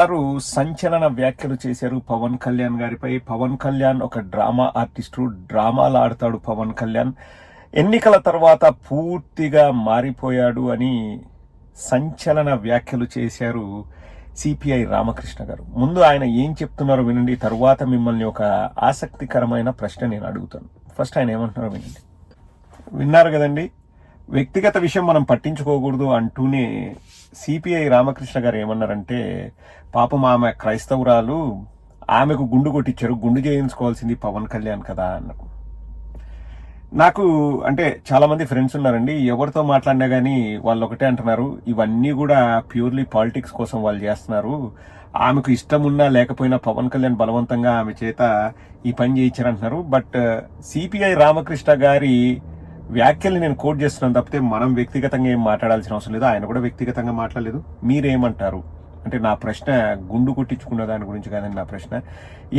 వారు సంచలన వ్యాఖ్యలు చేశారు పవన్ కళ్యాణ్ గారిపై. పవన్ కళ్యాణ్ ఒక డ్రామా ఆర్టిస్టు, డ్రామాలు ఆడతాడు పవన్ కళ్యాణ్. ఎన్నికల తర్వాత పూర్తిగా మారిపోయాడు అని సంచలన వ్యాఖ్యలు చేశారు సిపిఐ రామకృష్ణ గారు. ముందు ఆయన ఏం చెప్తున్నారో వినండి, తరువాత మిమ్మల్ని ఒక ఆసక్తికరమైన ప్రశ్న నేను అడుగుతాను. ఫస్ట్ ఆయన ఏమంటున్నారో వినండి. విన్నారు కదండి, వ్యక్తిగత విషయం మనం పట్టించుకోకూడదు అంటూనే సిపిఐ రామకృష్ణ గారు ఏమన్నారంటే, పాపం ఆమె క్రైస్తవురాలు, ఆమెకు గుండు కొట్టించారు, గుండు చేయించుకోవాల్సింది పవన్ కళ్యాణ్ కదా అన్నారు. నాకు అంటే చాలా మంది ఫ్రెండ్స్ ఉన్నారండి, ఎవరితో మాట్లాడినా కానీ వాళ్ళు ఒకటే అంటున్నారు, ఇవన్నీ కూడా ప్యూర్లీ పాలిటిక్స్ కోసం వాళ్ళు చేస్తున్నారు, ఆమెకు ఇష్టం ఉన్నా లేకపోయినా పవన్ కళ్యాణ్ బలవంతంగా ఆమె చేత ఈ పని చేయించారంటున్నారు. బట్ సిపిఐ రామకృష్ణ గారి వ్యాఖ్యల్ని నేను కోట్ చేస్తున్నాను తప్పితే మనం వ్యక్తిగతంగా ఏం మాట్లాడాల్సిన అవసరం లేదు. ఆయన కూడా వ్యక్తిగతంగా మాట్లాడలేదు. మీరేమంటారు అంటే, నా ప్రశ్న గుండు కొట్టించుకున్న దాని గురించి కాదండి. నా ప్రశ్న,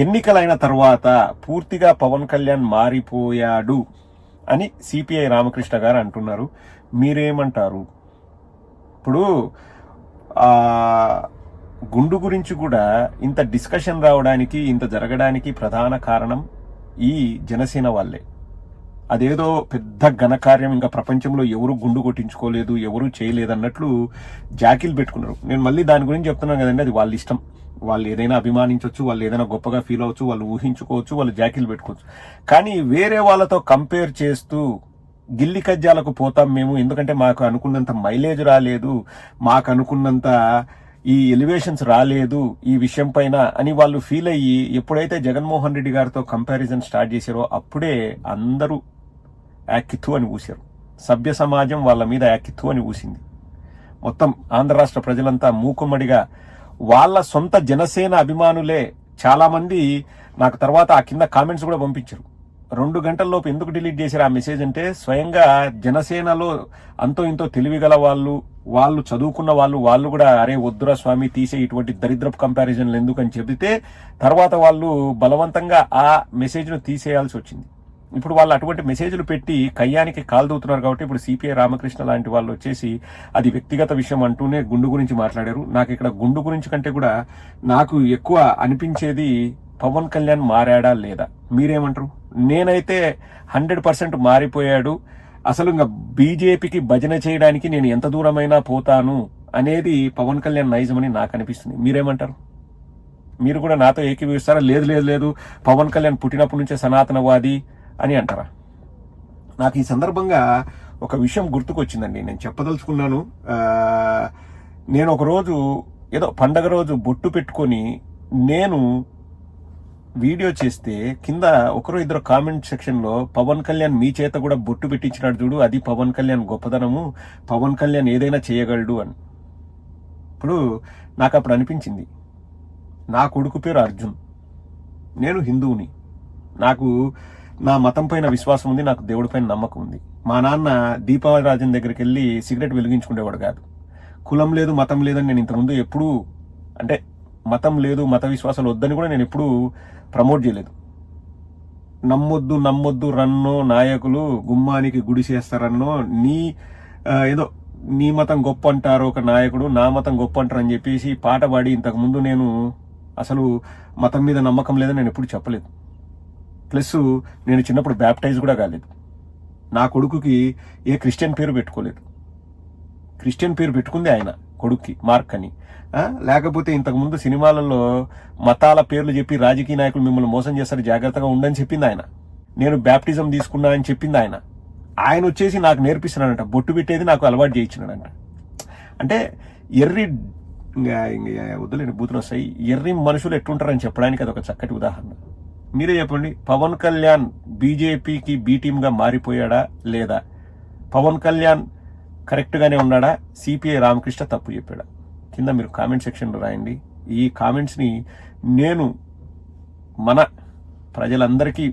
ఎన్నికలైన తర్వాత పూర్తిగా పవన్ కళ్యాణ్ మారిపోయాడు అని సిపిఐ రామకృష్ణ గారు అంటున్నారు. మీరేమంటారు? ఇప్పుడు గుండు గురించి కూడా ఇంత డిస్కషన్ రావడానికి, ఇంత జరగడానికి ప్రధాన కారణం ఈ జనసేన వాళ్ళే. అదేదో పెద్ద ఘనకార్యం, ఇంకా ప్రపంచంలో ఎవరు గుండు కొట్టించుకోలేదు, ఎవరు చేయలేదు అన్నట్లు జాకీలు పెట్టుకున్నారు. నేను మళ్ళీ దాని గురించి చెప్తున్నాను కదండి, అది వాళ్ళ ఇష్టం. వాళ్ళు ఏదైనా అభిమానించవచ్చు, వాళ్ళు ఏదైనా గొప్పగా ఫీల్ అవ్వచ్చు, వాళ్ళు ఊహించుకోవచ్చు, వాళ్ళు జాకీలు పెట్టుకోవచ్చు. కానీ వేరే వాళ్ళతో కంపేర్ చేస్తూ గిల్లి కజ్జాలకు పోతాం మేము, ఎందుకంటే మాకు అనుకున్నంత మైలేజ్ రాలేదు, మాకు అనుకున్నంత ఈ ఎలివేషన్స్ రాలేదు ఈ విషయం పైన అని వాళ్ళు ఫీల్ అయ్యి, ఎప్పుడైతే జగన్మోహన్ రెడ్డి గారితో కంపారిజన్ స్టార్ట్ చేశారో అప్పుడే అందరూ యాక్కిత్తు అని ఊశారు. సభ్య సమాజం వాళ్ళ మీద యాక్కిత్తు అని ఊసింది. మొత్తం ఆంధ్ర రాష్ట్ర ప్రజలంతా మూకుమ్మడిగా వాళ్ళ సొంత జనసేన అభిమానులే చాలా మంది నాకు తర్వాత ఆ కింద కామెంట్స్ కూడా పంపించారు. 2 గంటల్లోపు ఎందుకు డిలీట్ చేశారు ఆ మెసేజ్ అంటే, స్వయంగా జనసేనలో అంతో ఇంతో తెలివిగల వాళ్ళు చదువుకున్న వాళ్ళు కూడా అరే వద్దురా స్వామి తీసే ఇటువంటి దరిద్రపు కంపారిజన్లు ఎందుకని చెబితే తర్వాత వాళ్ళు బలవంతంగా ఆ మెసేజ్ను తీసేయాల్సి వచ్చింది. ఇప్పుడు వాళ్ళు అటువంటి మెసేజ్లు పెట్టి కయ్యానికి కాలు దూతున్నారు కాబట్టి ఇప్పుడు సిపిఐ రామకృష్ణ లాంటి వాళ్ళు వచ్చేసి అది వ్యక్తిగత విషయం అంటూనే గుండు గురించి మాట్లాడారు. నాకు ఇక్కడ గుండు గురించి కంటే కూడా నాకు ఎక్కువ అనిపించేది పవన్ కళ్యాణ్ మారాడా లేదా. మీరేమంటారు? నేనైతే 100% మారిపోయాడు, అసలు ఇంకా బీజేపీకి భజన చేయడానికి నేను ఎంత దూరమైనా పోతాను అనేది పవన్ కళ్యాణ్ నైజమని నాకు అనిపిస్తుంది. మీరేమంటారు? మీరు కూడా నాతో ఏకీభవిస్తారా? లేదు లేదు లేదు పవన్ కళ్యాణ్ పుట్టినప్పటి నుంచే సనాతనవాది అని అంటారా? నాకు ఈ సందర్భంగా ఒక విషయం గుర్తుకొచ్చిందండి, నేను చెప్పదలుచుకున్నాను. నేను ఒకరోజు ఏదో పండగ రోజు బొట్టు పెట్టుకొని నేను వీడియో చేస్తే కింద ఒకరు ఇద్దరు కామెంట్ సెక్షన్లో, పవన్ కళ్యాణ్ మీ చేత కూడా బొట్టు పెట్టించినాడు చూడు, అది పవన్ కళ్యాణ్ గొప్పదనము, పవన్ కళ్యాణ్ ఏదైనా చేయగలడు అని. ఇప్పుడు నాకు అప్పుడు అనిపించింది, నా కొడుకు పేరు అర్జున్, నేను హిందువుని, నాకు నా మతం పైన విశ్వాసం ఉంది, నాకు దేవుడి పైన నమ్మకం ఉంది. మా నాన్న దీపావళి రాజన్ దగ్గరికి వెళ్ళి సిగరెట్ వెలిగించుకునేవాడు కాదు. కులం లేదు మతం లేదని నేను ఇంతకుముందు ఎప్పుడూ, అంటే మతం లేదు మత విశ్వాసాలు వద్దని కూడా నేను ఎప్పుడూ ప్రమోట్ చేయలేదు. నమ్మొద్దు రన్నో నాయకులు గుమ్మానికి గుడి చేస్తారన్నో, ఏదో నీ మతం గొప్ప అంటారు ఒక నాయకుడు, నా మతం గొప్ప అంటారు అని చెప్పేసి పాట పాడి ఇంతకుముందు నేను అసలు మతం మీద నమ్మకం లేదని నేను ఎప్పుడు చెప్పలేదు. ప్లస్ నేను చిన్నప్పుడు బ్యాప్టైజ్ కూడా కాలేదు. నా కొడుకుకి ఏ క్రిస్టియన్ పేరు పెట్టుకోలేదు. క్రిస్టియన్ పేరు పెట్టుకుంది ఆయన కొడుక్కి, మార్క్ అని. లేకపోతే ఇంతకుముందు సినిమాలలో మతాల పేర్లు చెప్పి రాజకీయ నాయకులు మిమ్మల్ని మోసం చేస్తారు, జాగ్రత్తగా ఉండని చెప్పింది ఆయన. నేను బ్యాప్టిజం తీసుకున్నా అని చెప్పింది ఆయన. ఆయన వచ్చేసి నాకు నేర్పిస్తున్నాడంట, బొట్టు పెట్టేది నాకు అలవాటు చేయించినాడంట. అంటే ఎర్రి వద్దులేని బూతులు వస్తాయి, ఎర్రి మనుషులు ఎట్టుంటారని చెప్పడానికి అది ఒక చక్కటి ఉదాహరణ. మీరే చెప్పండి, పవన్ కళ్యాణ్ బీజేపీకి బీ టీమ్గా మారిపోయాడా లేదా? పవన్ కళ్యాణ్ కరెక్ట్గానే ఉన్నాడా? సిపిఐ రామకృష్ణ తప్పు చెప్పాడా? కింద మీరు కామెంట్ సెక్షన్లో రాయండి. ఈ కామెంట్స్ని నేను మన ప్రజలందరికీ